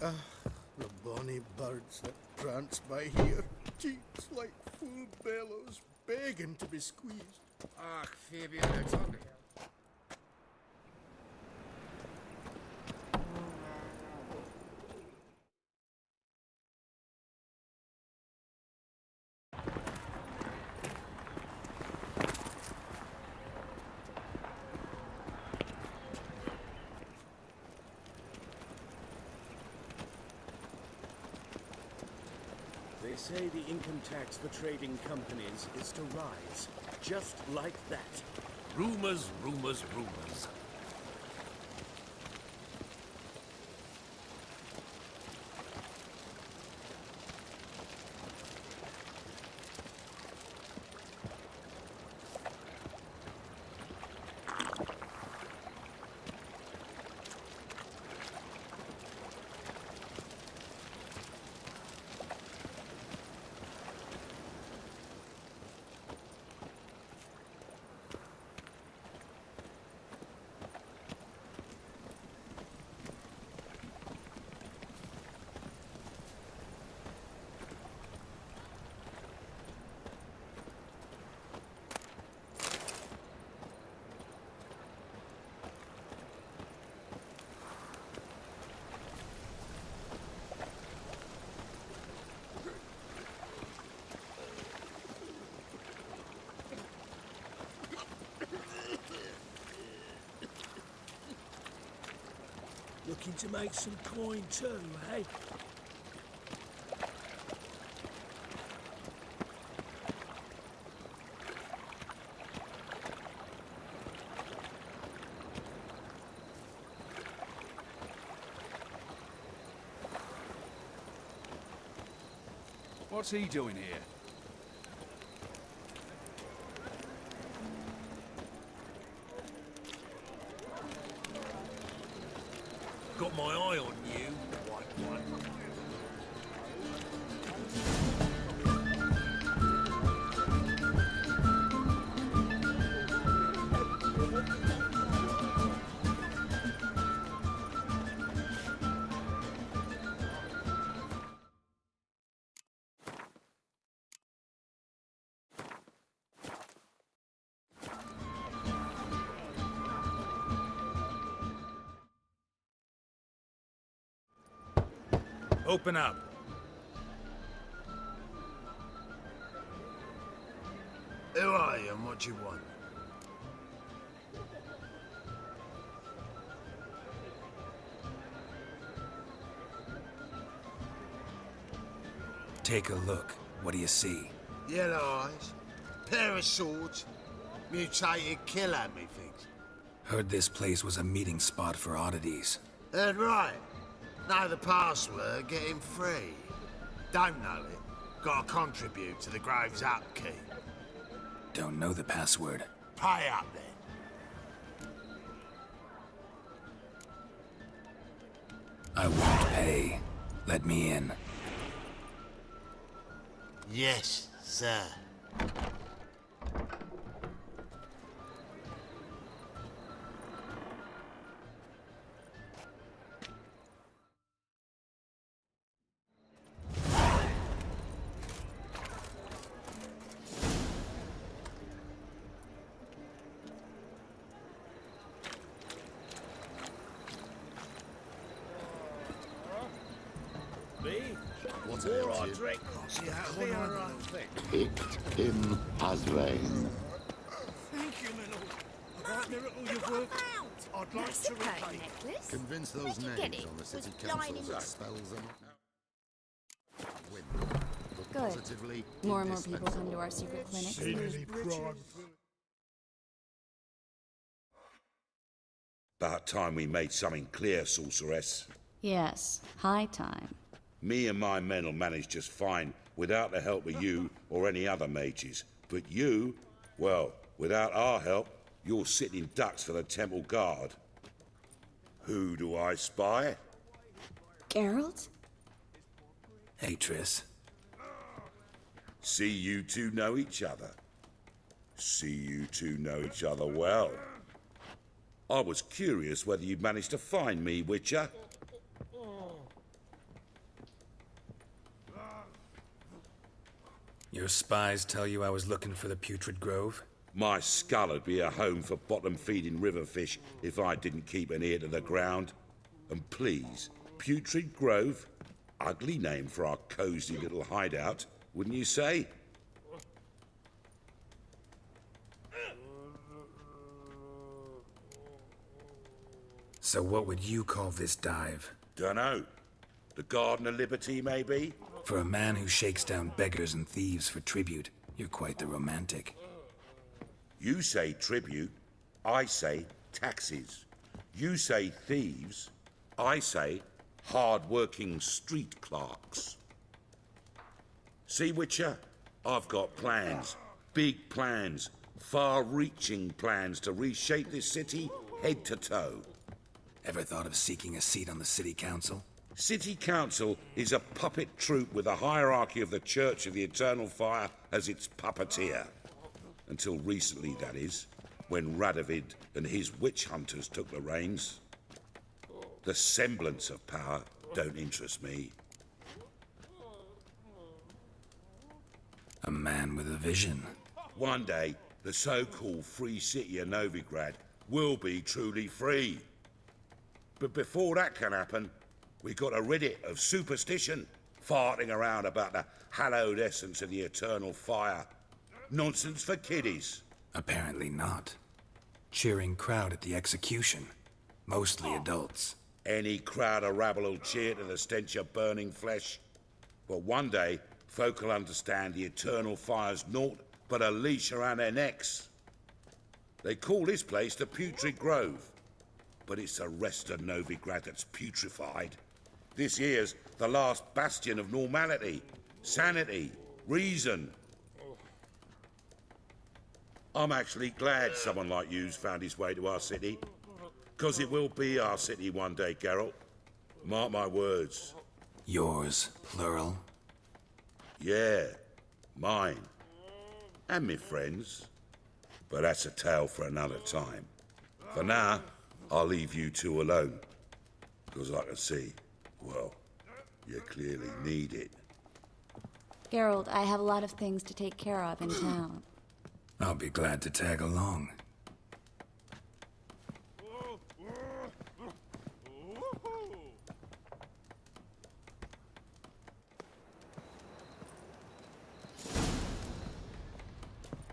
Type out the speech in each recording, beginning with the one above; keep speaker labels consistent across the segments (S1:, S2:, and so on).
S1: The bonny birds that prance by here, cheeks like full bellows, begging to be squeezed.
S2: Ach, Phoebe Alexander.
S3: They say the income tax for trading companies is to rise, just like that.
S4: Rumors, rumors, rumors.
S3: Looking to make some coin too, eh?
S4: What's he doing here? Got my eye on you, white one. Open up.
S2: Who are you and what do you want?
S5: Take a look. What do you see?
S2: Yellow eyes, pair of swords, mutated killer, methinks.
S5: Heard this place was a meeting spot for oddities.
S2: Heard right. Know the password, get him free. Don't know it, gotta contribute to the Graves upkeep.
S5: Don't know the password.
S2: Pay up then.
S5: I won't pay. Let me in.
S2: Yes, sir.
S3: What's there I drink? See how we are on
S6: Picked him Asvain.
S3: Thank you, my lord. About miracle you've worked. I'd like to repay.
S7: Necklace?
S1: Convince those
S7: Where'd you get
S1: names
S7: it?
S1: on the city
S7: Was lying
S1: council
S7: in
S1: that
S7: the-
S1: spells them. Win. But
S7: Good.
S1: positively
S7: More and more people come to
S1: indispensable.
S7: our secret clinics.
S3: Seen any crime?
S8: About time we made something clear, sorceress.
S7: Yes, high time.
S8: Me and my men'll manage just fine without the help of you or any other mages. But you, well, without our help, you're sitting ducks for the temple guard. Who do I spy?
S7: Geralt?
S5: Hey, Triss.
S8: See you two know each other. See you two know each other well. I was curious whether you'd managed to find me, Witcher.
S5: Your spies tell you I was looking for the Putrid Grove?
S8: My skull would be a home for bottom-feeding river fish if I didn't keep an ear to the ground. And please, Putrid Grove? Ugly name for our cosy little hideout, wouldn't you say?
S5: So what would you call this dive?
S8: Dunno. The Garden of Liberty, maybe?
S5: For a man who shakes down beggars and thieves for tribute, you're quite the romantic.
S8: You say tribute, I say taxes. You say thieves, I say hard-working street clerks. See, Witcher? I've got plans. Big plans. Far-reaching plans to reshape this city head to toe.
S5: Ever thought of seeking a seat on the city council?
S8: City Council is a puppet troupe with a hierarchy of the Church of the Eternal Fire as its puppeteer. Until recently, that is, when Radovid and his witch hunters took the reins. The semblance of power don't interest me.
S5: A man with a vision.
S8: One day, the so-called free city of Novigrad will be truly free. But before that can happen, we got to rid it of superstition, farting around about the hallowed essence of the eternal fire. Nonsense for kiddies.
S5: Apparently not. Cheering crowd at the execution. Mostly adults.
S8: Any crowd of rabble will cheer to the stench of burning flesh. But one day, folk will understand the eternal fire's naught but a leash around their necks. They call this place the Putrid Grove. But it's the rest of Novigrad that's putrefied. This here's the last bastion of normality, sanity, reason. I'm actually glad someone like you's found his way to our city. Because it will be our city one day, Geralt. Mark my words.
S5: Yours, plural.
S8: Yeah, mine. And me friends. But that's a tale for another time. For now, I'll leave you two alone. Because I can see, well, you clearly need it.
S7: Geralt, I have a lot of things to take care of in town.
S5: I'll be glad to tag along.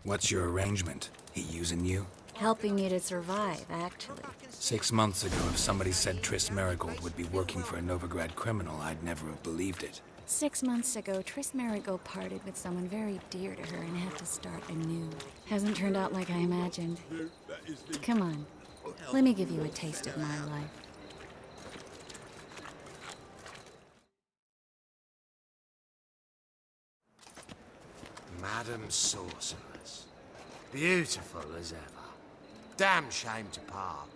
S5: What's your arrangement? He using you?
S7: Helping me to survive, actually.
S5: 6 months ago, if somebody said Triss Merigold would be working for a Novigrad criminal, I'd never have believed it.
S7: 6 months ago, Triss Merigold parted with someone very dear to her and had to start anew. Hasn't turned out like I imagined. Come on, let me give you a taste of my life.
S2: Madam Sorceress. Beautiful as ever. Damn shame to part.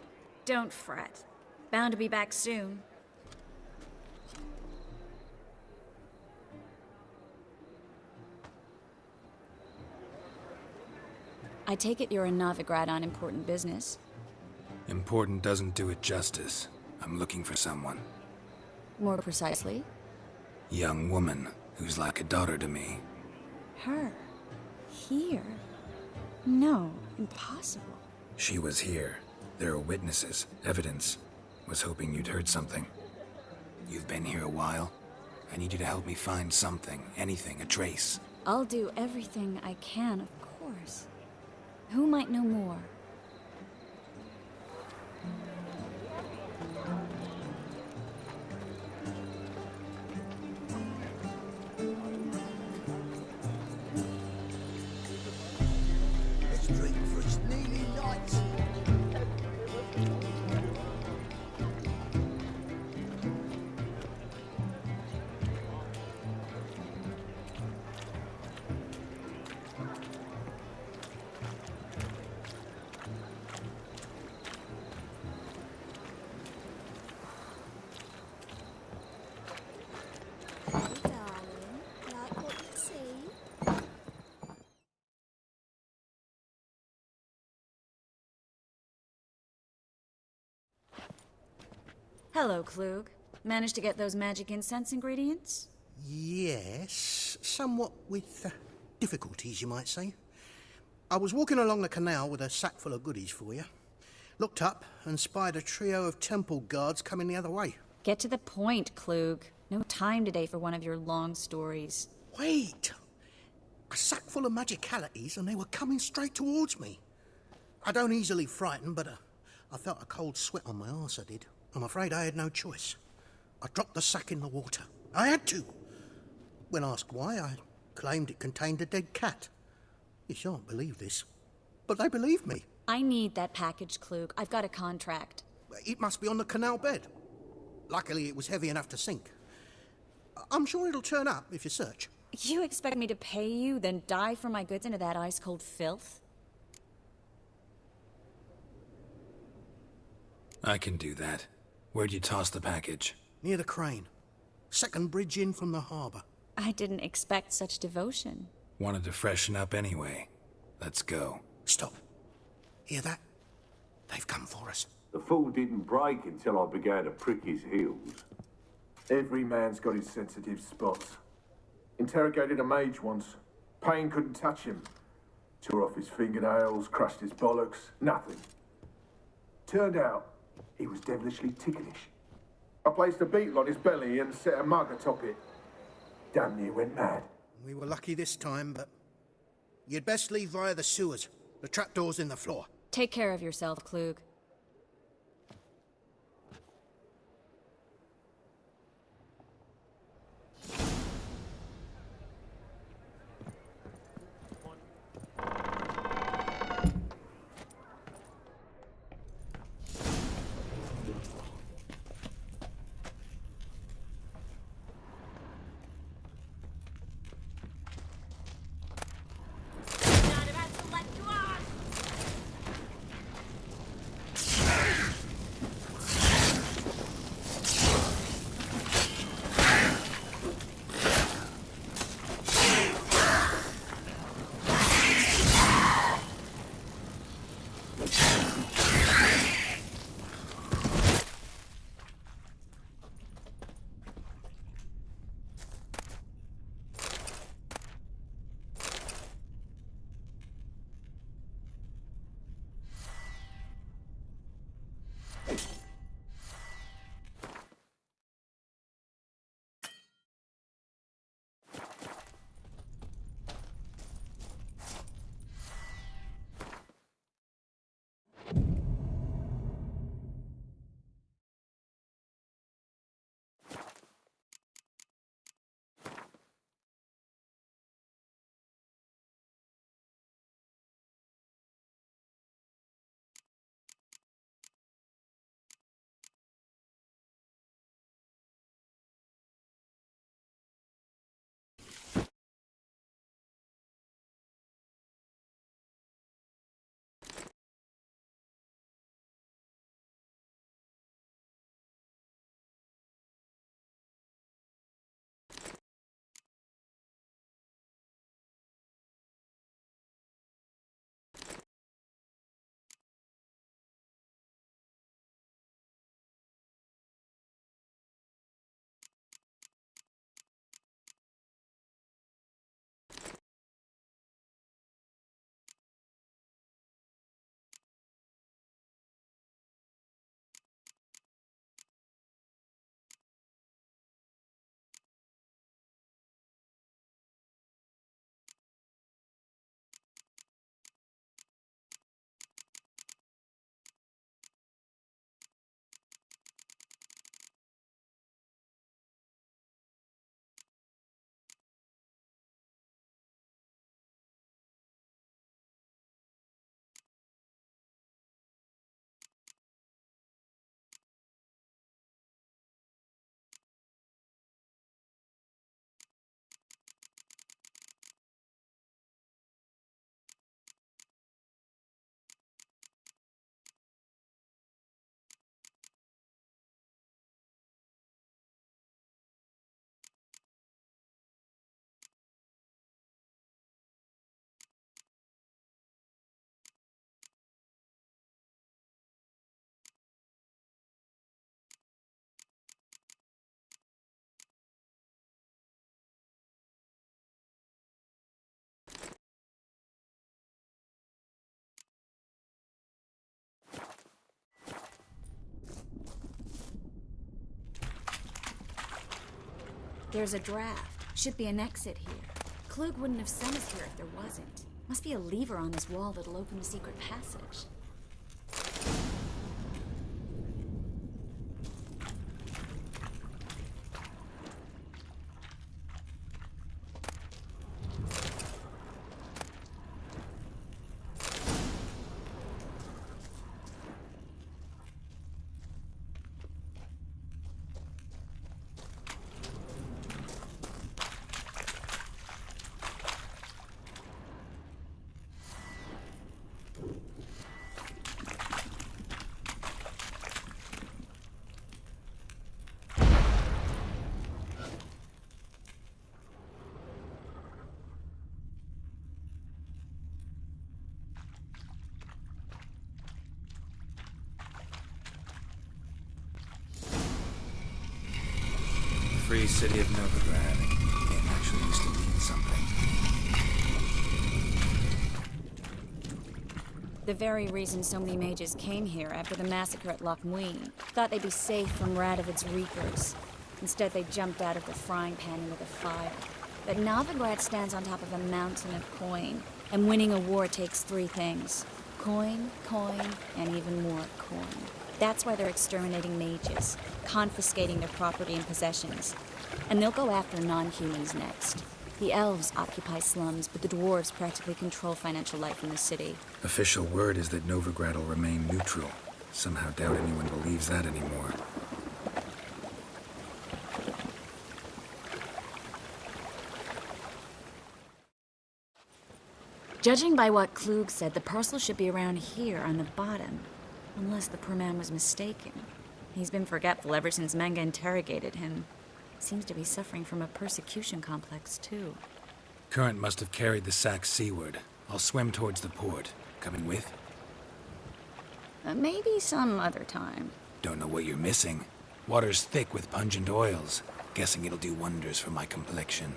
S7: Don't fret. Bound to be back soon. I take it you're in Novigrad on important business.
S5: Important doesn't do it justice. I'm looking for someone.
S7: More precisely?
S5: Young woman who's like a daughter to me.
S7: Her? Here? No, impossible.
S5: She was here. There are witnesses, evidence. Was hoping you'd heard something. You've been here a while. I need you to help me find something, anything, a trace.
S7: I'll do everything I can, of course. Who might know more?
S1: Let's drink for its nearly night.
S7: Hello, Klug. Managed to get those magic incense ingredients?
S1: Yes, somewhat with difficulties, you might say. I was walking along the canal with a sack full of goodies for you. Looked up and spied a trio of temple guards coming the other way.
S7: Get to the point, Klug. No time today for one of your long stories.
S1: Wait! A sack full of magicalities and they were coming straight towards me. I don't easily frighten, but I felt a cold sweat on my arse, I did. I'm afraid I had no choice. I dropped the sack in the water. I had to. When asked why, I claimed it contained a dead cat. You shan't believe this, but they believed me.
S7: I need that package, Klug. I've got a contract.
S1: It must be on the canal bed. Luckily, it was heavy enough to sink. I'm sure it'll turn up if you search.
S7: You expect me to pay you, then dive for my goods into that ice-cold filth?
S5: I can do that. Where'd you toss the package?
S1: Near the crane. Second bridge in from the harbour.
S7: I didn't expect such devotion.
S5: Wanted to freshen up anyway. Let's go.
S1: Stop. Hear that? They've come for us.
S9: The fool didn't break until I began to prick his heels.
S10: Every man's got his sensitive spots. Interrogated a mage once. Pain couldn't touch him. Tore off his fingernails, crushed his bollocks, nothing. Turned out, he was devilishly ticklish. I placed a beetle on his belly and set a mug atop it. Damn near went mad.
S1: We were lucky this time, but you'd best leave via the sewers. The trapdoor's in the floor.
S7: Take care of yourself, Klug. There's a draft. Should be an exit here. Klug wouldn't have sent us here if there wasn't. Must be a lever on this wall that'll open the secret passage.
S5: Free City of Novigrad. Name actually used to mean something.
S7: The very reason so many mages came here after the massacre at Loch Muin. Thought they'd be safe from Radovid's reapers. Instead, they jumped out of the frying pan into the fire. But Novigrad stands on top of a mountain of coin, and winning a war takes three things. Coin, coin, and even more coin. That's why they're exterminating mages, confiscating their property and possessions. And they'll go after non-humans next. The elves occupy slums, but the dwarves practically control financial life in the city.
S5: Official word is that Novigrad will remain neutral. Somehow doubt anyone believes that anymore.
S7: Judging by what Klug said, the parcel should be around here on the bottom. Unless the poor man was mistaken. He's been forgetful ever since Manga interrogated him. Seems to be suffering from a persecution complex, too.
S5: Current must have carried the sack seaward. I'll swim towards the port. Coming with?
S7: Maybe some other time.
S5: Don't know what you're missing. Water's thick with pungent oils. Guessing it'll do wonders for my complexion.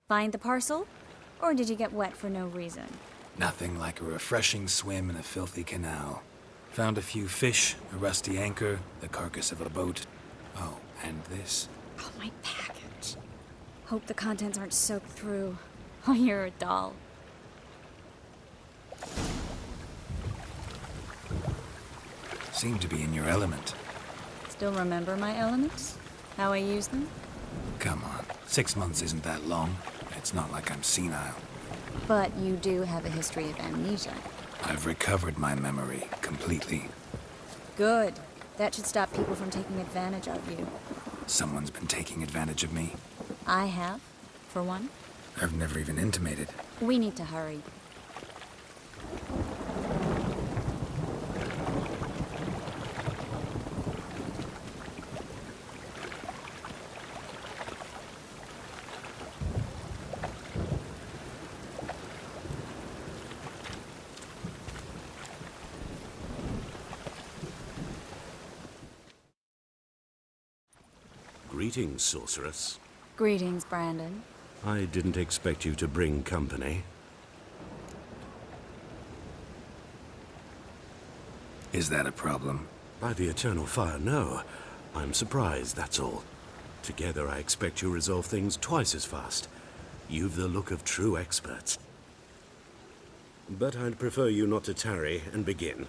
S7: Find the parcel? Or did you get wet for no reason?
S5: Nothing like a refreshing swim in a filthy canal. Found a few fish, a rusty anchor, the carcass of a boat. Oh, and this.
S7: Oh, my package. Hope the contents aren't soaked through. Oh, you're a doll.
S5: Seem to be in your element.
S7: Still remember my elements? How I use them?
S5: Come on, 6 months isn't that long. It's not like I'm senile.
S7: But you do have a history of amnesia.
S5: I've recovered my memory completely.
S7: Good. That should stop people from taking advantage of you.
S5: Someone's been taking advantage of me.
S7: I have, for one.
S5: I've never even intimated.
S7: We need to hurry.
S3: Greetings, sorceress.
S7: Greetings, Brandon.
S3: I didn't expect you to bring company.
S5: Is that a problem?
S3: By the eternal fire, no. I'm surprised, that's all. Together, I expect you resolve things twice as fast. You've the look of true experts. But I'd prefer you not to tarry and begin.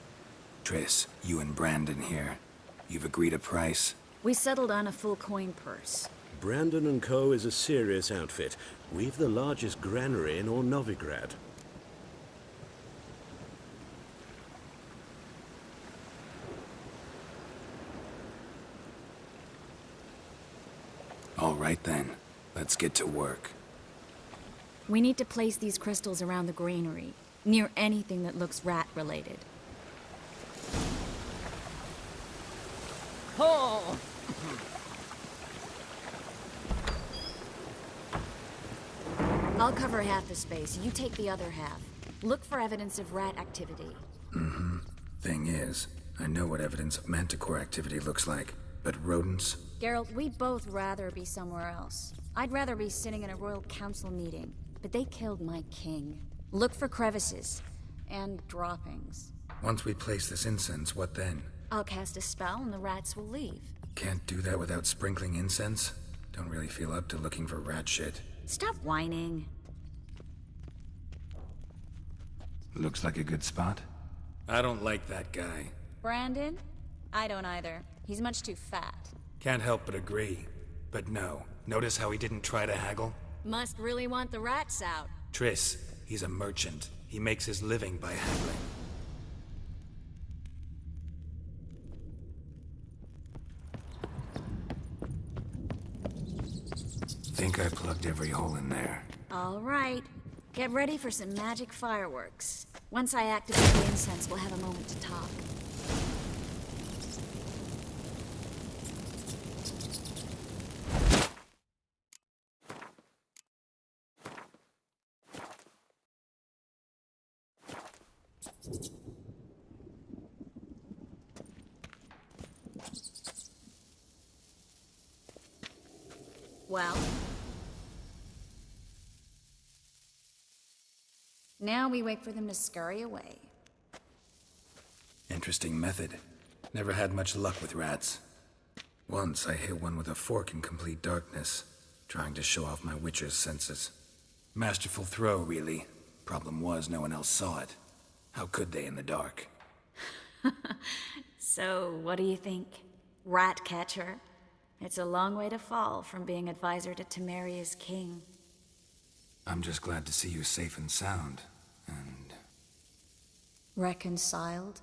S5: Triss, you and Brandon here. You've agreed a price?
S7: We settled on a full coin purse.
S3: Brandon & Co. is a serious outfit. We've the largest granary in all Novigrad.
S5: All right then. Let's get to work.
S7: We need to place these crystals around the granary, near anything that looks rat-related. Oh! I'll cover half the space, you take the other half. Look for evidence of rat activity.
S5: Mm-hmm. Thing is, I know what evidence of manticore activity looks like, but rodents?
S7: Geralt, we'd both rather be somewhere else. I'd rather be sitting in a royal council meeting, but they killed my king. Look for crevices, and droppings.
S5: Once we place this incense, what then?
S7: I'll cast a spell and the rats will leave.
S5: Can't do that without sprinkling incense? Don't really feel up to looking for rat shit.
S7: Stop whining.
S5: Looks like a good spot. I don't like that guy.
S7: Brandon? I don't either. He's much too fat.
S5: Can't help but agree. But no. Notice how he didn't try to haggle?
S7: Must really want the rats out.
S5: Triss, he's a merchant. He makes his living by haggling. Think I plugged every hole in there.
S7: All right. Get ready for some magic fireworks. Once I activate the incense, we'll have a moment to talk. Well? Now we wait for them to scurry away.
S5: Interesting method. Never had much luck with rats. Once I hit one with a fork in complete darkness, trying to show off my witcher's senses. Masterful throw, really. Problem was, no one else saw it. How could they in the dark?
S7: So, what do you think? Rat catcher? It's a long way to fall from being advisor to Temeria's king.
S5: I'm just glad to see you safe and sound, and...
S7: Reconciled?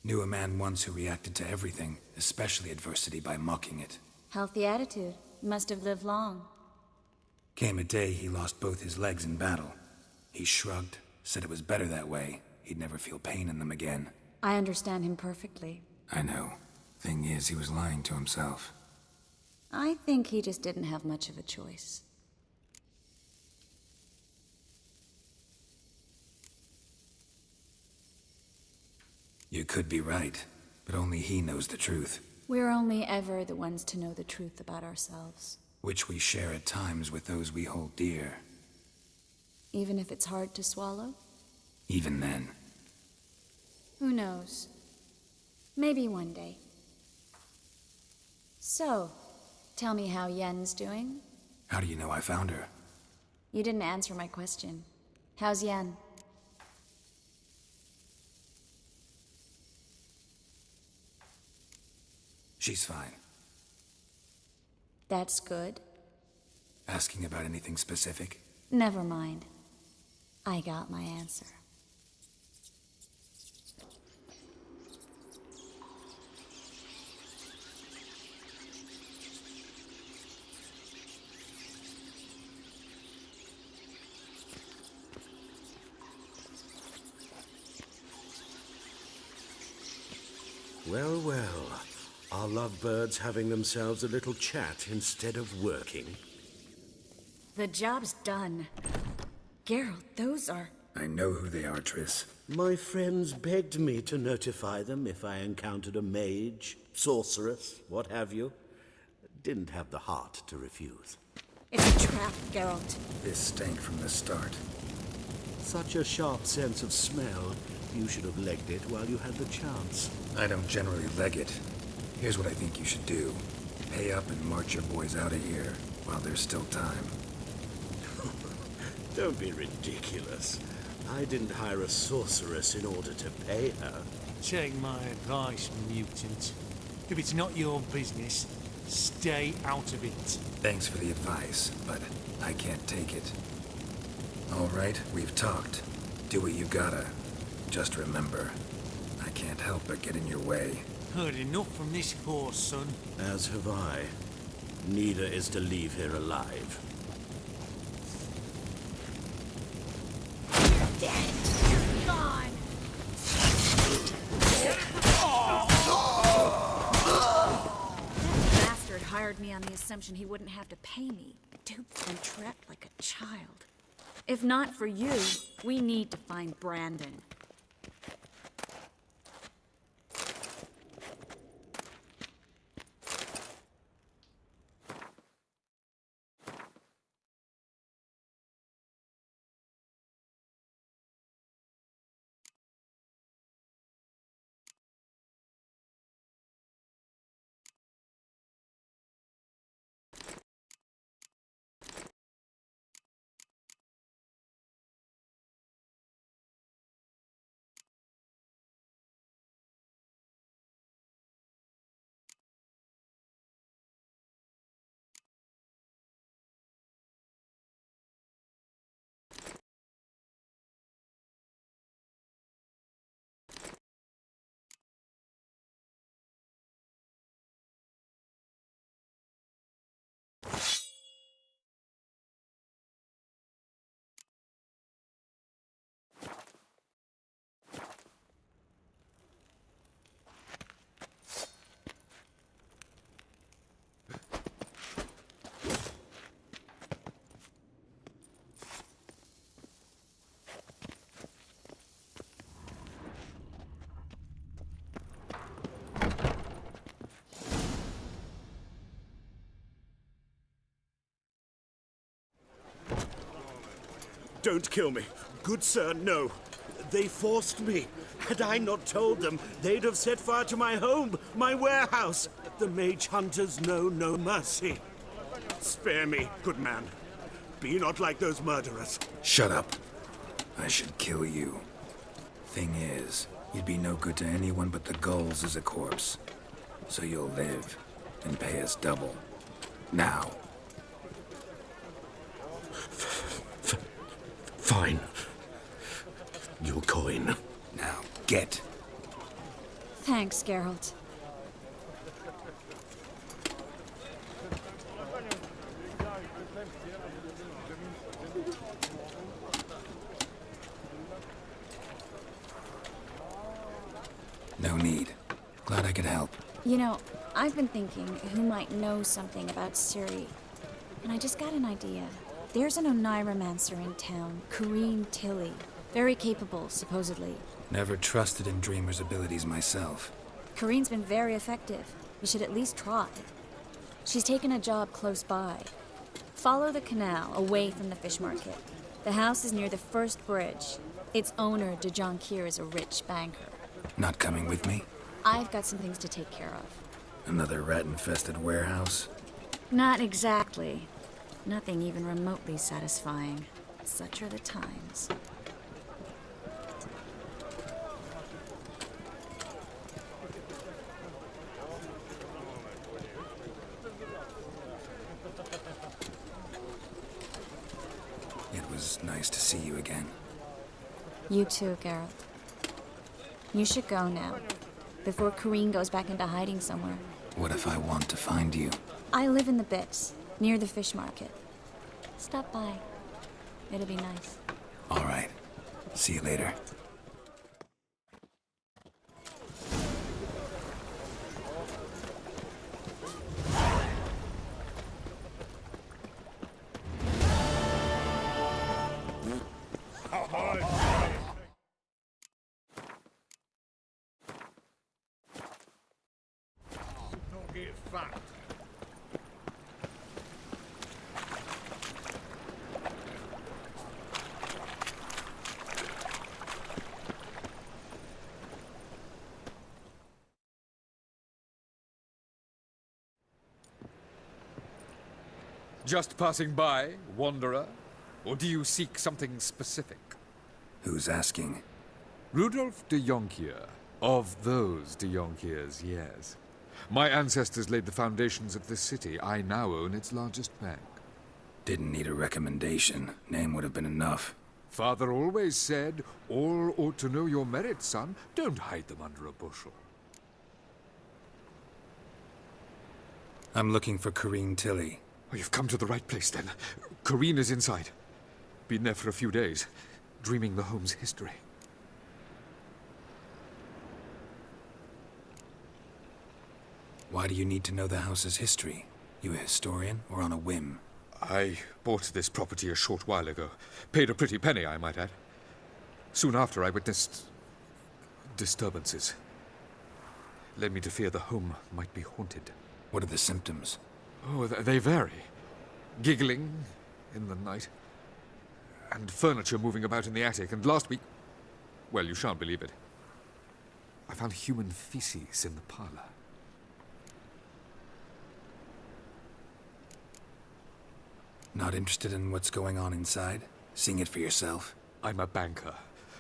S5: Knew a man once who reacted to everything, especially adversity, by mocking it.
S7: Healthy attitude. Must have lived long.
S5: Came a day he lost both his legs in battle. He shrugged, said it was better that way. He'd never feel pain in them again.
S7: I understand him perfectly.
S5: I know. Thing is, he was lying to himself.
S7: I think he just didn't have much of a choice.
S5: You could be right, but only he knows the truth.
S7: We're only ever the ones to know the truth about ourselves.
S5: Which we share at times with those we hold dear.
S7: Even if it's hard to swallow?
S5: Even then.
S7: Who knows? Maybe one day. So, tell me how Yen's doing?
S5: How do you know I found her?
S7: You didn't answer my question. How's Yen?
S5: She's fine.
S7: That's good.
S5: Asking about anything specific?
S7: Never mind. I got my answer.
S3: Well, well. Are lovebirds having themselves a little chat instead of working?
S7: The job's done. Geralt, those are...
S5: I know who they are, Triss.
S3: My friends begged me to notify them if I encountered a mage, sorceress, what have you. Didn't have the heart to refuse.
S7: It's a trap, Geralt.
S5: This stank from the start.
S3: Such a sharp sense of smell. You should have legged it while you had the chance.
S5: I don't generally leg it. Here's what I think you should do. Pay up and march your boys out of here while there's still time.
S3: Don't be ridiculous. I didn't hire a sorceress in order to pay her.
S4: Take my advice, mutant. If it's not your business, stay out of it.
S5: Thanks for the advice, but I can't take it. All right, we've talked. Do what you gotta. Just remember, I can't help but get in your way.
S4: Heard enough from this horse, son.
S3: As have I. Neither is to leave here alive.
S7: You're dead. You're gone. That bastard hired me on the assumption he wouldn't have to pay me. Duped and trapped like a child. If not for you, we need to find Brandon.
S3: Don't kill me. Good sir, no. They forced me. Had I not told them, they'd have set fire to my home, my warehouse. The mage hunters know no mercy. Spare me, good man. Be not like those murderers.
S5: Shut up. I should kill you. Thing is, you'd be no good to anyone but the gulls as a corpse. So you'll live and pay us double. Now.
S3: Fine. Your coin.
S5: Now, get.
S7: Thanks, Geralt.
S5: No need. Glad I could help.
S7: You know, I've been thinking who might know something about Ciri. And I just got an idea. There's an Oneiromancer in town, Corrine Tilly. Very capable, supposedly.
S5: Never trusted in Dreamer's abilities myself.
S7: Corinne's been very effective. You should at least try. She's taken a job close by. Follow the canal, away from the fish market. The house is near the first bridge. Its owner, De Jonquière, is a rich banker.
S5: Not coming with me?
S7: I've got some things to take care of.
S5: Another rat-infested warehouse?
S7: Not exactly. Nothing even remotely satisfying. Such are the times.
S5: It was nice to see you again.
S7: You too, Geralt. You should go now, before Corinne goes back into hiding somewhere.
S5: What if I want to find you?
S7: I live in the Bits, near the fish market. Stop by. It'll be nice.
S5: All right. See you later.
S11: Just passing by, wanderer? Or do you seek something specific?
S5: Who's asking?
S11: Rudolf de Jonquière. Of those de Jonquières, yes. My ancestors laid the foundations of this city. I now own its largest bank.
S5: Didn't need a recommendation. Name would have been enough.
S11: Father always said, all ought to know your merits, son. Don't hide them under a bushel.
S5: I'm looking for Corinne Tilly.
S11: Oh, you've come to the right place, then. Corinne is inside. Been there for a few days, dreaming the home's history.
S5: Why do you need to know the house's history? You a historian, or on a whim?
S11: I bought this property a short while ago. Paid a pretty penny, I might add. Soon after, I witnessed disturbances. Led me to fear the home might be haunted.
S5: What are the symptoms?
S11: Oh, they vary. Giggling in the night. And furniture moving about in the attic. And last week... well, you shan't believe it. I found human feces in the parlor.
S5: Not interested in what's going on inside? Seeing it for yourself?
S11: I'm a banker.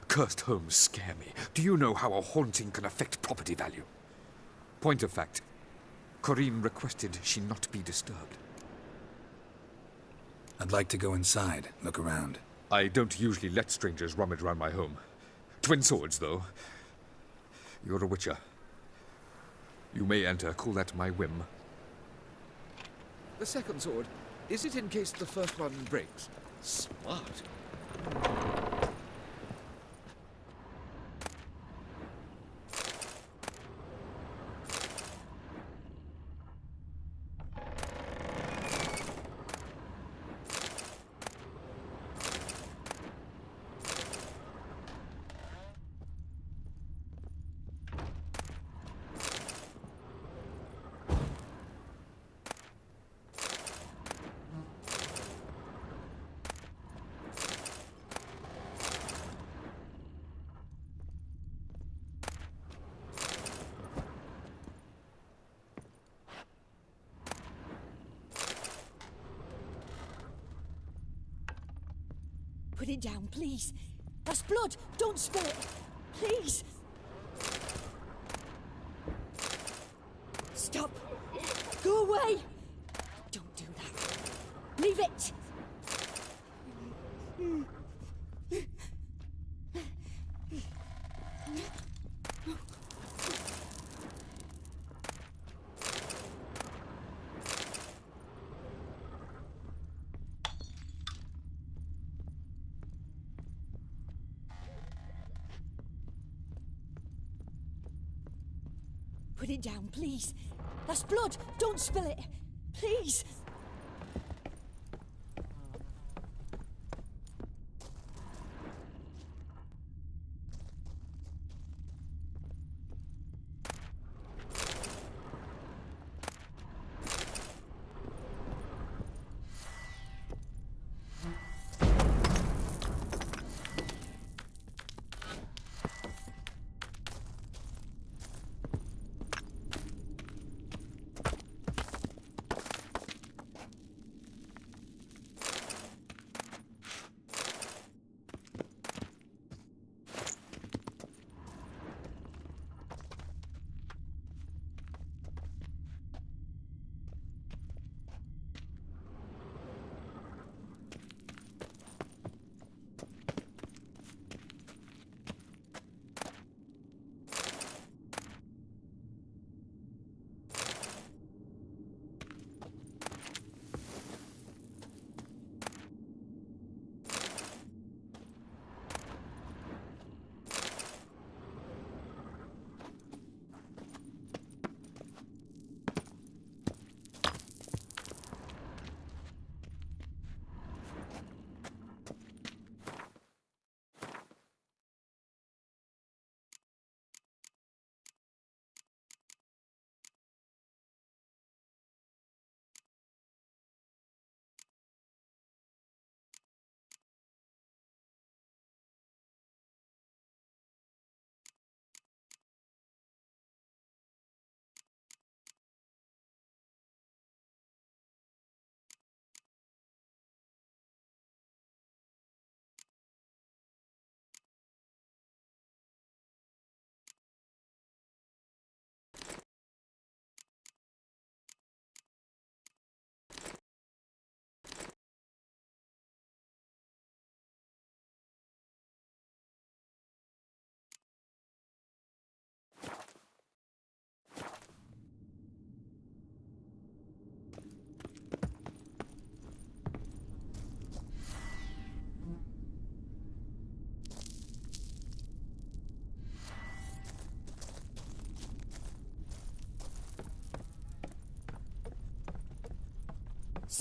S11: Cursed homes scare me. Do you know how a haunting can affect property value? Point of fact, Corinne requested she not be disturbed.
S5: I'd like to go inside, look around.
S11: I don't usually let strangers rummage around my home. Twin swords, though. You're a witcher. You may enter, call that my whim. The second sword, is it in case the first one breaks? Smart.
S12: Put it down, please. That's blood. Don't spill it. Please. Stop. Go away. Don't do that. Leave it. Put it down, please. That's blood. Don't spill it. Please.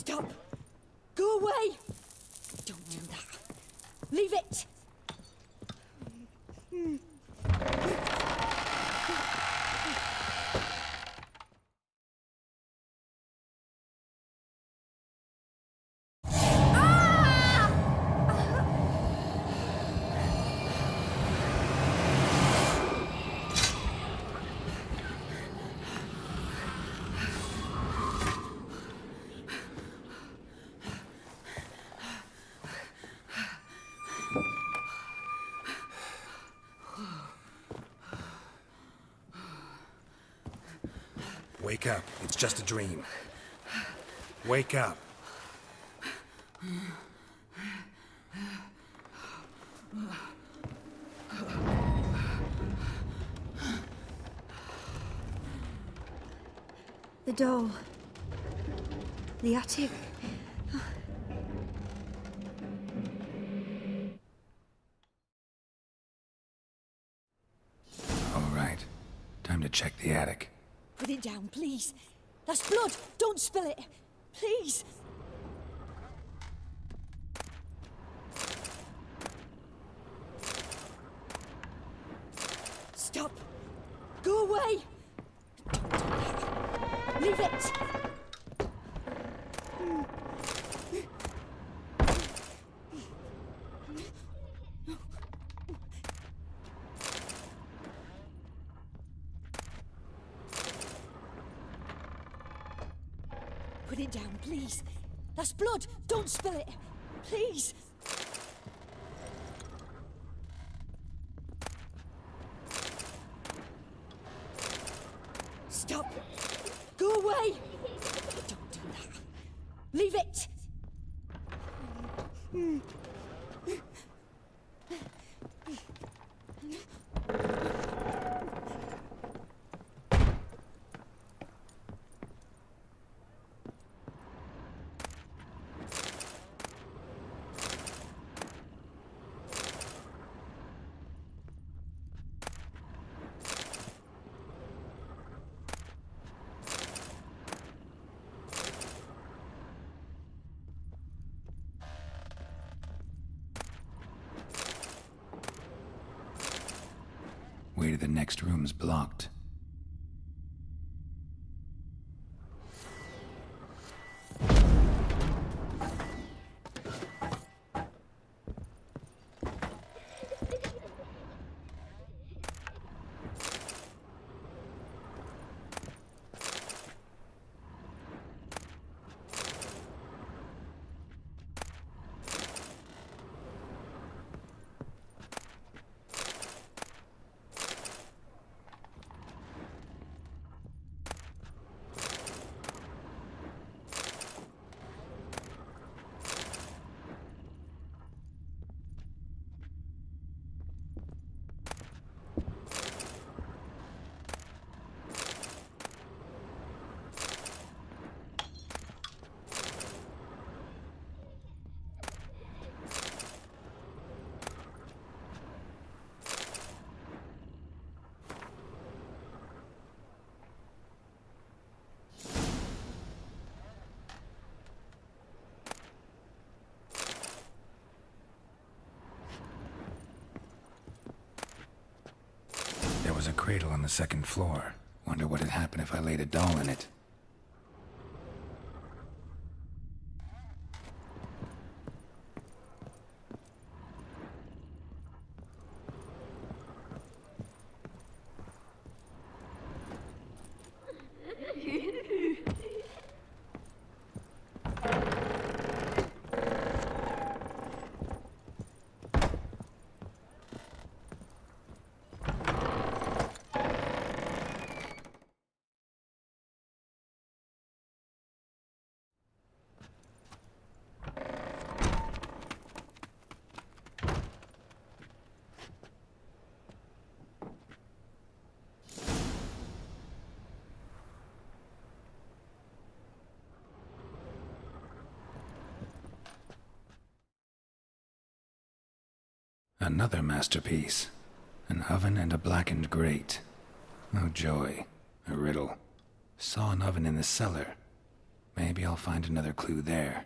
S12: Stop! Go away! Don't do that. Leave it!
S5: Wake up. It's just a dream. Wake up.
S13: The doll. The attic.
S5: All right. Time to check the attic.
S12: Put it down, please. That's blood. Don't spill it. Please. Stop. Go away. Don't do that. Leave it. Put it down, please. That's blood. Don't spill it. Please. Stop. Go away. Don't do that. Leave it.
S5: Way to the next room's blocked. There was a cradle on the second floor. Wonder what had happened if I laid a doll in it. Another masterpiece. An oven and a blackened grate. Oh joy. A riddle. Saw an oven in the cellar. Maybe I'll find another clue there.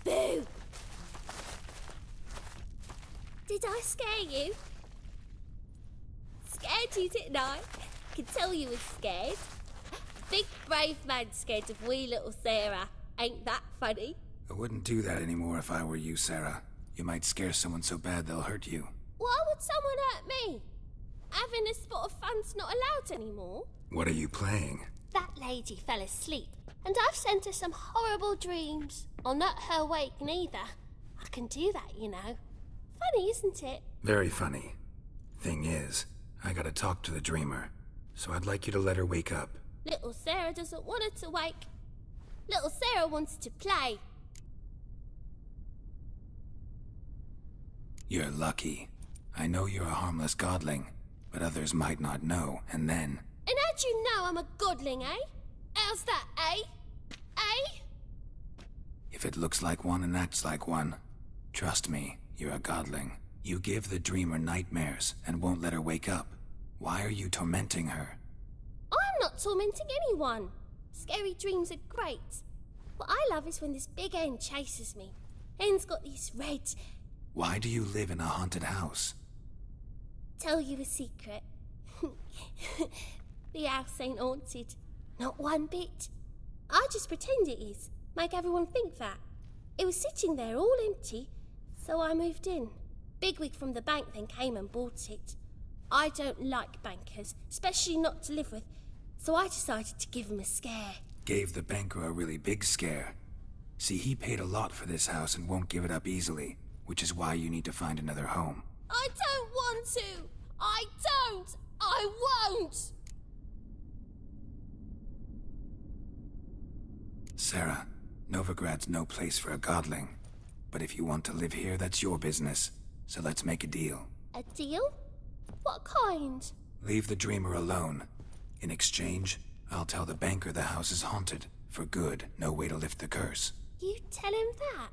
S14: Boo! Did I scare you? Scared you, didn't I? Could tell you was scared. Big brave man scared of wee little Sarah. Ain't that funny?
S5: I wouldn't do that anymore if I were you, Sarah. You might scare someone so bad they'll hurt you.
S14: Why would someone hurt me? Having a spot of fun's not allowed anymore.
S5: What are you playing?
S14: That lady fell asleep, and I've sent her some horrible dreams. I'll not her wake neither. I can do that, you know. Funny, isn't it?
S5: Very funny. Thing is, I gotta talk to the dreamer, so I'd like you to let her wake up.
S14: Little Sarah doesn't want her to wake. Little Sarah wants to play.
S5: You're lucky. I know you're a harmless godling, but others might not know, and then...
S14: And how'd you know I'm a godling, eh? How's that, eh? Eh?
S5: If it looks like one and acts like one, trust me, you're a godling. You give the dreamer nightmares and won't let her wake up. Why are you tormenting her?
S14: I'm not tormenting anyone. Scary dreams are great. What I love is when this big hen chases me. Hen's got these red...
S5: Why do you live in a haunted house?
S14: Tell you a secret. The house ain't haunted. Not one bit. I just pretend it is. Make everyone think that. It was sitting there all empty, so I moved in. Bigwig from the bank then came and bought it. I don't like bankers, especially not to live with, so I decided to give him a scare.
S5: Gave the banker a really big scare. See, he paid a lot for this house and won't give it up easily, which is why you need to find another home.
S14: I don't want to! I don't! I won't!
S5: Sarah, Novigrad's no place for a godling. But if you want to live here, that's your business. So let's make a deal.
S14: A deal? What kind?
S5: Leave the dreamer alone. In exchange, I'll tell the banker the house is haunted. For good, no way to lift the curse.
S14: You tell him that?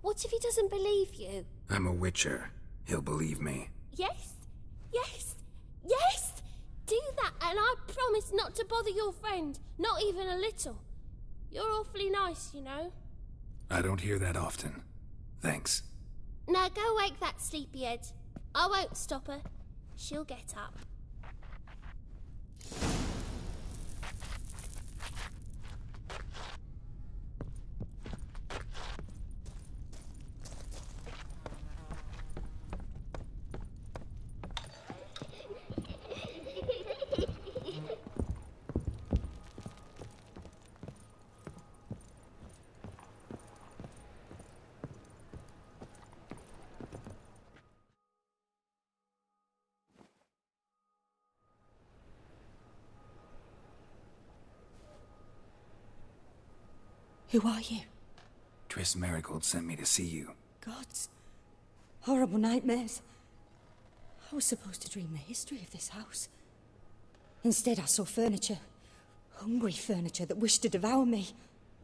S14: What if he doesn't believe you?
S5: I'm a witcher. He'll believe me.
S14: Yes? Yes? Yes! Do that, and I promise not to bother your friend. Not even a little. You're awfully nice, you know.
S5: I don't hear that often. Thanks.
S14: Now go wake that sleepyhead. I won't stop her. She'll get up.
S12: Who are you?
S5: Triss Merigold sent me to see you.
S12: Gods. Horrible nightmares. I was supposed to dream the history of this house. Instead, I saw furniture. Hungry furniture that wished to devour me.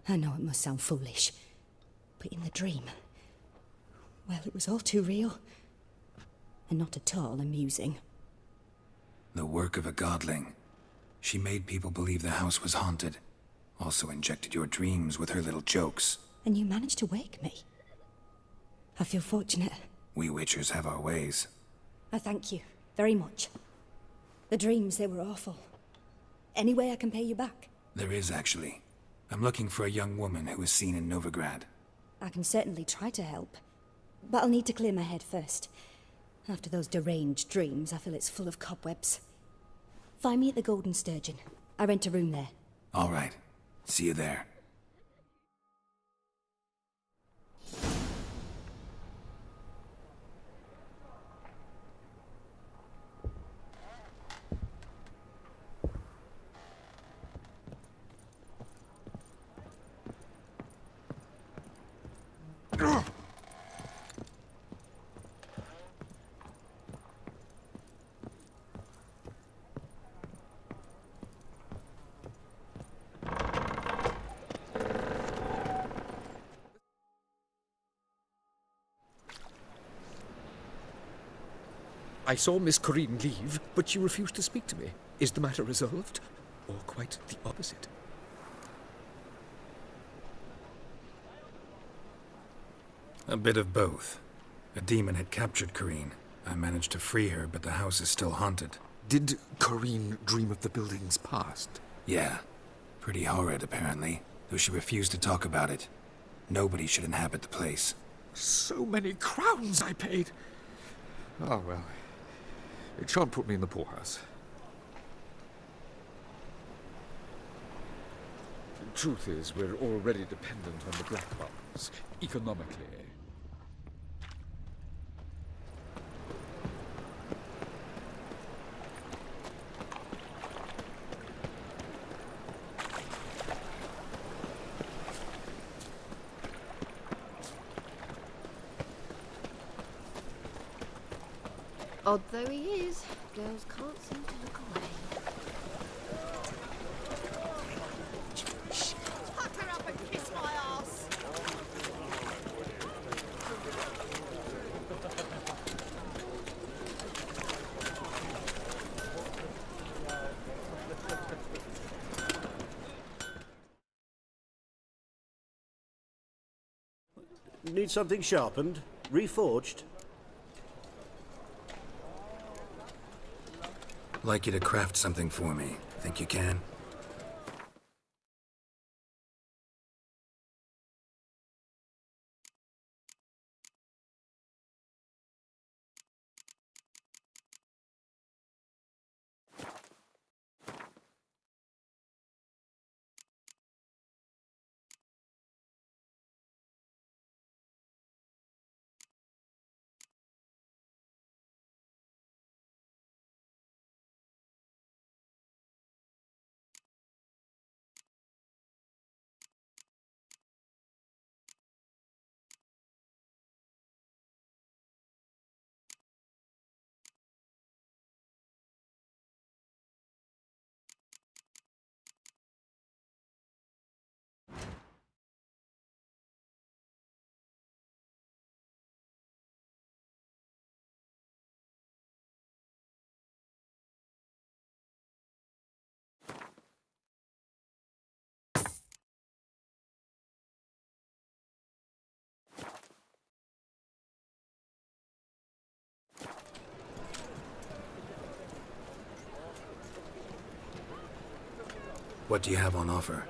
S12: I know it must sound foolish, but in the dream, well, it was all too real. And not at all amusing.
S5: The work of a godling. She made people believe the house was haunted. Also injected your dreams with her little jokes.
S12: And you managed to wake me. I feel fortunate.
S5: We witchers have our ways.
S12: I thank you very much. The dreams, they were awful. Any way I can pay you back?
S5: There is, actually. I'm looking for a young woman who was seen in Novigrad.
S12: I can certainly try to help. But I'll need to clear my head first. After those deranged dreams, I feel it's full of cobwebs. Find me at the Golden Sturgeon. I rent a room there.
S5: All right. See you there.
S11: I saw Miss Corinne leave, but she refused to speak to me. Is the matter resolved? Or quite the opposite?
S5: A bit of both. A demon had captured Corinne. I managed to free her, but the house is still haunted.
S11: Did Corinne dream of the building's past?
S5: Yeah. Pretty horrid, apparently, though she refused to talk about it. Nobody should inhabit the place.
S11: So many crowns I paid! Oh, well. It shan't put me in the poorhouse. The truth is, we're already dependent on the black ones, economically.
S15: Odd though he is, girls can't seem to look away.
S16: Tuck her up and kiss my ass.
S17: Need something sharpened? Reforged?
S5: Like you to craft something for me. Think you can? What do you have on offer?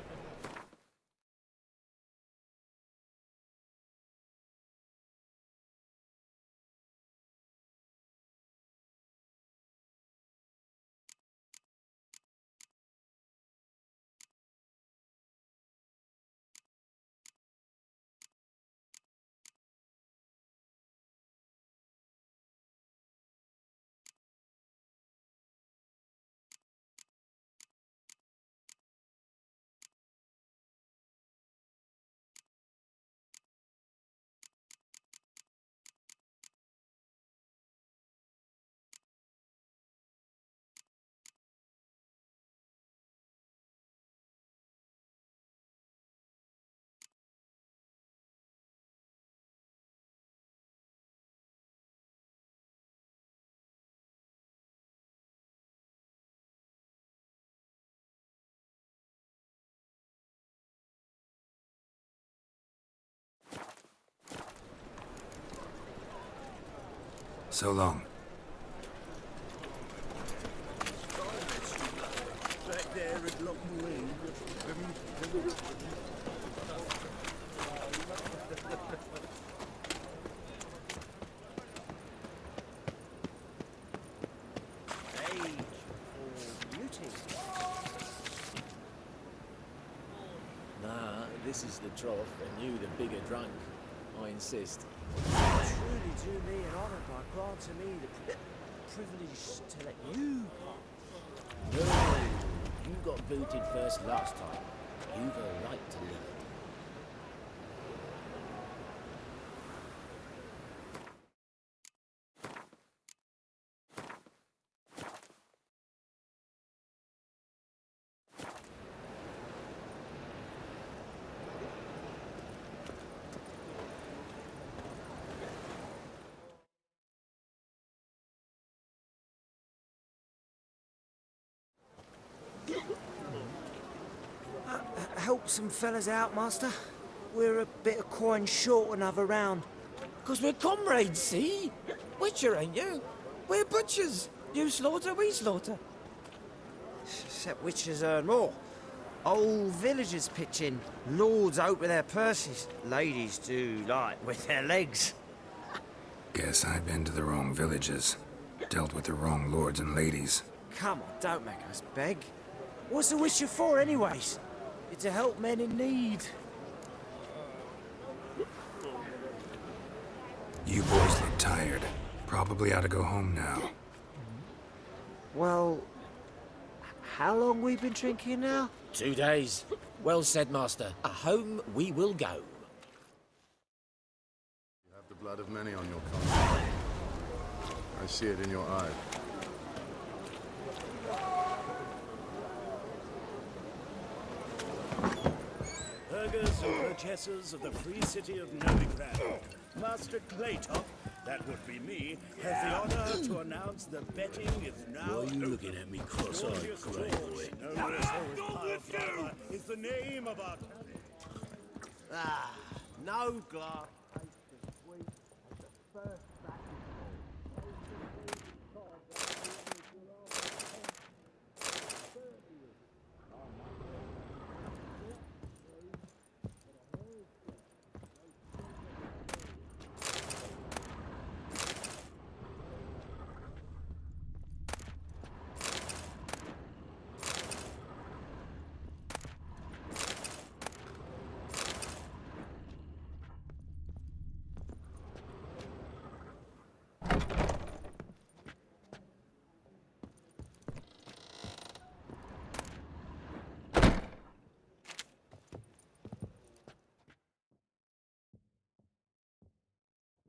S5: So long.
S17: Back there at Loch Marine. Age or beauty?
S18: Nah, this is the trough, and you the bigger drunk. I insist.
S17: Truly do me an honour by granting me the privilege to let you pass.
S18: No, you got booted first last time. You've a right to leave.
S17: help some fellas out, Master? We're a bit of coin short another round.
S18: 'Cause we're comrades, see? Witcher, ain't you? We're butchers. You slaughter, we slaughter.
S17: Except witches earn more. Old villagers pitch in. Lords out with their purses. Ladies do like with their legs.
S5: Guess I've been to the wrong villages. Dealt with the wrong lords and ladies.
S17: Come on, don't make us beg. What's a witcher for, anyways? It's to help men in need.
S5: You boys look tired. Probably ought to go home now.
S17: Well, how long we been drinking now?
S18: 2 days. Well said, Master. Home we will go.
S19: You have the blood of many on your conscience. I see it in your eye.
S20: Burghers and purchasers of the free city of Novigrad, Master Claytop, that would be me, has the honor to announce the betting is now.
S8: Why are you looking at me cross-eyed, grey boy?
S20: Is the name of our
S17: No glass.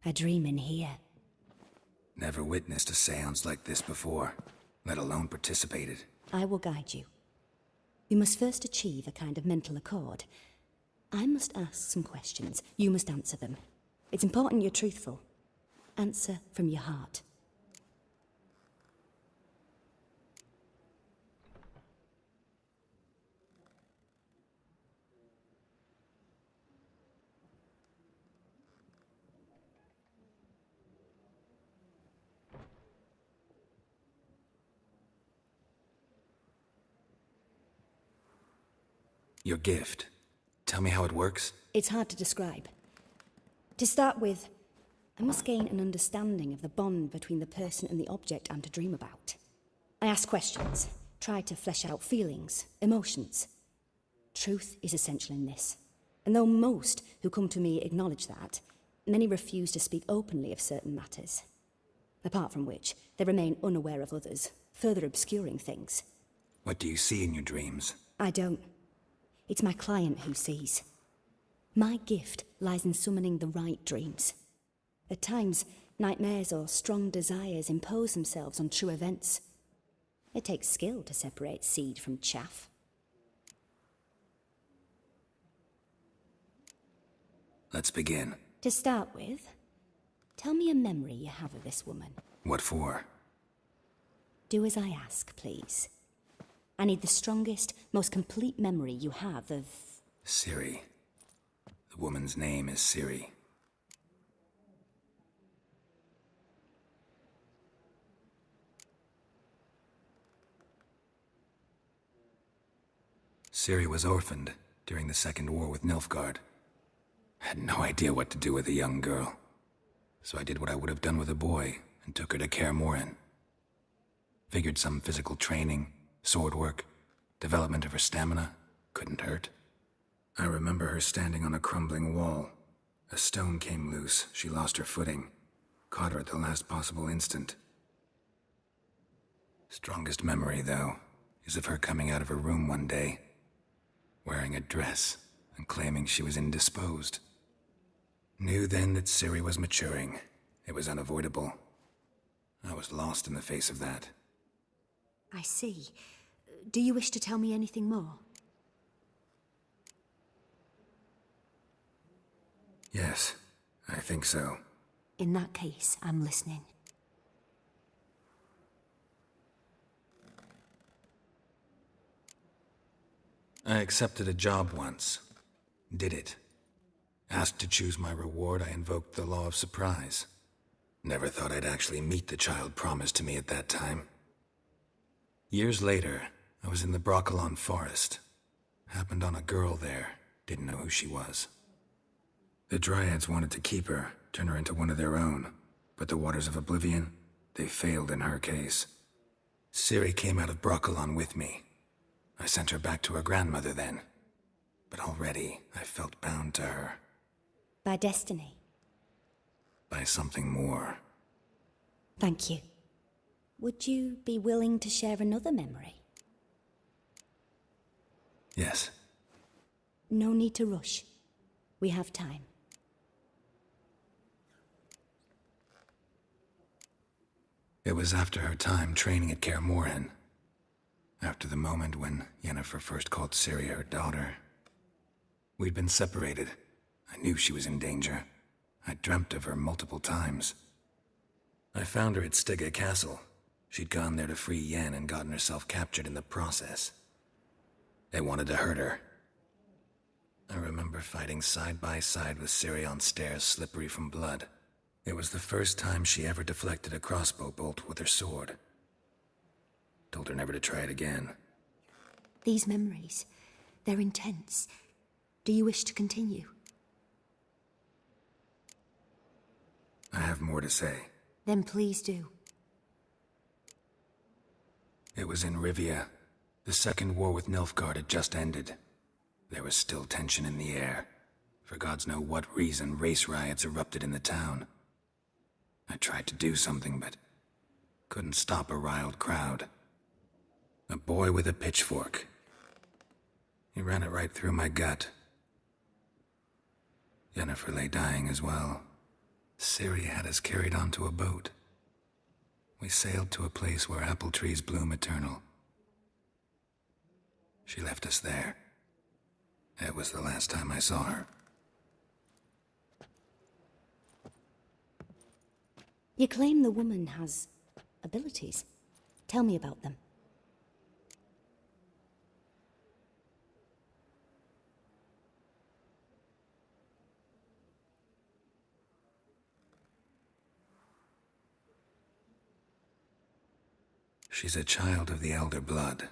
S12: I dream in here.
S5: Never witnessed a seance like this before, let alone participated.
S12: I will guide you. We must first achieve a kind of mental accord. I must ask some questions. You must answer them. It's important you're truthful. Answer from your heart.
S5: Your gift. Tell me how it works.
S12: It's hard to describe. To start with, I must gain an understanding of the bond between the person and the object I'm to dream about. I ask questions, try to flesh out feelings, emotions. Truth is essential in this. And though most who come to me acknowledge that, many refuse to speak openly of certain matters. Apart from which, they remain unaware of others, further obscuring things.
S5: What do you see in your dreams?
S12: I don't. It's my client who sees. My gift lies in summoning the right dreams. At times, nightmares or strong desires impose themselves on true events. It takes skill to separate seed from chaff.
S5: Let's begin.
S12: To start with, tell me a memory you have of this woman.
S5: What for?
S12: Do as I ask, please. I need the strongest, most complete memory you have of...
S5: Ciri. The woman's name is Ciri. Ciri was orphaned during the Second War with Nilfgaard. Had no idea what to do with a young girl. So I did what I would have done with a boy and took her to Kaer Morhen. Figured some physical training, sword work, development of her stamina couldn't hurt. I remember her standing on a crumbling wall. A stone came loose, she lost her footing. Caught her at the last possible instant. Strongest memory, though, is of her coming out of her room one day, wearing a dress and claiming she was indisposed. Knew then that Ciri was maturing. It was unavoidable. I was lost in the face of that.
S12: I see. Do you wish to tell me anything more?
S5: Yes, I think so.
S12: In that case, I'm listening.
S5: I accepted a job once. Did it. Asked to choose my reward, I invoked the law of surprise. Never thought I'd actually meet the child promised to me at that time. Years later, I was in the Broccolon forest. Happened on a girl there. Didn't know who she was. The Dryads wanted to keep her, turn her into one of their own. But the Waters of Oblivion, they failed in her case. Ciri came out of Broccolon with me. I sent her back to her grandmother then. But already, I felt bound to her.
S12: By destiny.
S5: By something more.
S12: Thank you. Would you be willing to share another memory?
S5: Yes.
S12: No need to rush. We have time.
S5: It was after her time training at Kaer Morhen. After the moment when Yennefer first called Ciri her daughter. We'd been separated. I knew she was in danger. I dreamt of her multiple times. I found her at Stygga Castle. She'd gone there to free Yen and gotten herself captured in the process. They wanted to hurt her. I remember fighting side by side with Ciri on stairs slippery from blood. It was the first time she ever deflected a crossbow bolt with her sword. Told her never to try it again.
S12: These memories, they're intense. Do you wish to continue?
S5: I have more to say.
S12: Then please do.
S5: It was in Rivia. The second war with Nilfgaard had just ended. There was still tension in the air. For gods know what reason, race riots erupted in the town. I tried to do something, but couldn't stop a riled crowd. A boy with a pitchfork. He ran it right through my gut. Yennefer lay dying as well. Ciri had us carried onto a boat. We sailed to a place where apple trees bloom eternal. She left us there. It was the last time I saw her.
S12: You claim the woman has abilities. Tell me about them.
S5: She's a child of the Elder Blood.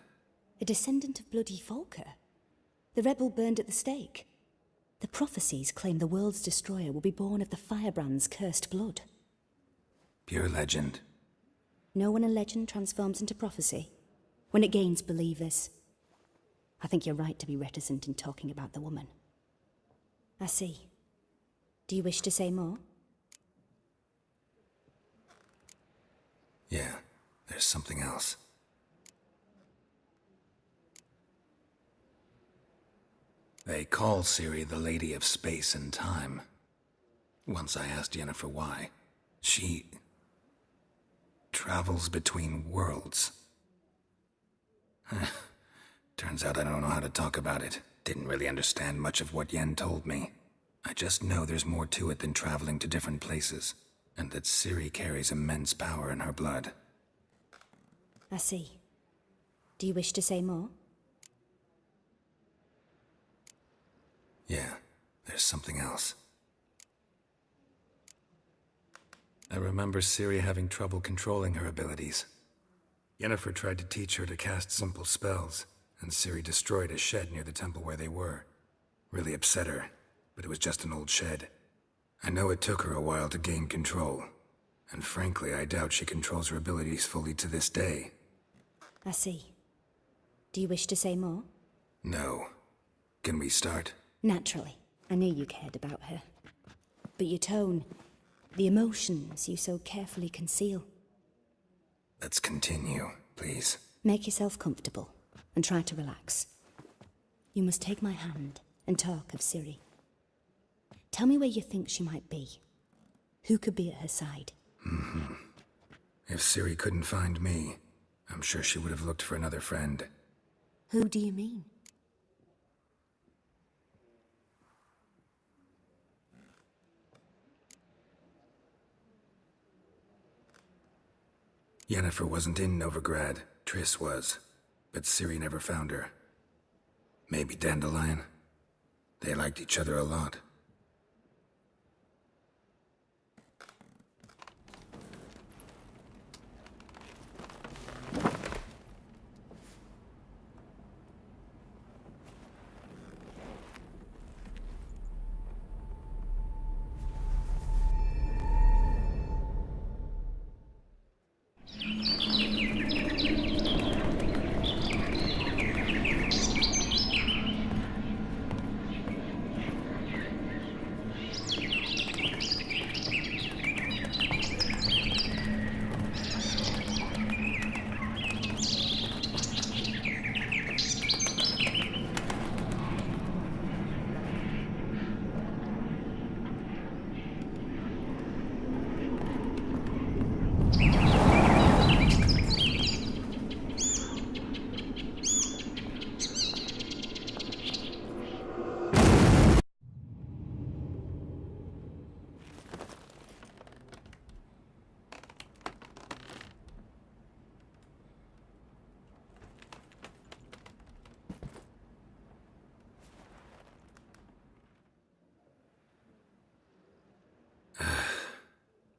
S12: A descendant of bloody Volker. The rebel burned at the stake. The prophecies claim the world's destroyer will be born of the Firebrand's cursed blood.
S5: Pure legend.
S12: Know when a legend transforms into prophecy? When it gains believers. I think you're right to be reticent in talking about the woman. I see. Do you wish to say more?
S5: Yeah, there's something else. They call Ciri the Lady of Space and Time. Once I asked Yennefer why. She travels between worlds. Turns out I don't know how to talk about it. Didn't really understand much of what Yen told me. I just know there's more to it than traveling to different places, and that Ciri carries immense power in her blood.
S12: I see. Do you wish to say more?
S5: Yeah, there's something else. I remember Ciri having trouble controlling her abilities. Yennefer tried to teach her to cast simple spells, and Ciri destroyed a shed near the temple where they were. Really upset her, but it was just an old shed. I know it took her a while to gain control, and frankly, I doubt she controls her abilities fully to this day.
S12: I see. Do you wish to say more?
S5: No. Can we start?
S12: Naturally. I knew you cared about her. But your tone, the emotions you so carefully conceal.
S5: Let's continue, please.
S12: Make yourself comfortable, and try to relax. You must take my hand and talk of Ciri. Tell me where you think she might be. Who could be at her side?
S5: If Ciri couldn't find me, I'm sure she would have looked for another friend.
S12: Who do you mean?
S5: Yennefer wasn't in Novigrad. Triss was. But Ciri never found her. Maybe Dandelion. They liked each other a lot.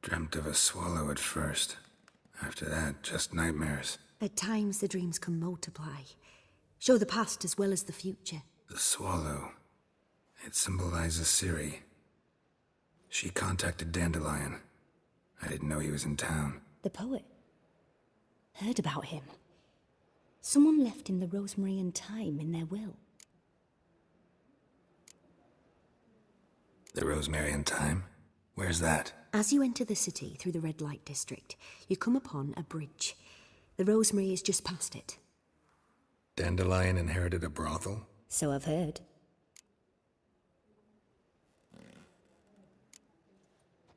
S5: Dreamt of a swallow at first. After that, just nightmares.
S21: At times, the dreams can multiply. Show the past as well as the future.
S5: The swallow. It symbolizes Ciri. She contacted Dandelion. I didn't know he was in town.
S21: The poet. Heard about him. Someone left him the rosemary and thyme in their will.
S5: The rosemary and thyme? Where's that?
S21: As you enter the city through the red light district, you come upon a bridge. The rosemary is just past it.
S5: Dandelion inherited a brothel?
S21: So I've heard.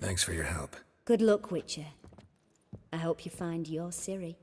S5: Thanks for your help.
S21: Good luck, Witcher. I hope you find your Ciri.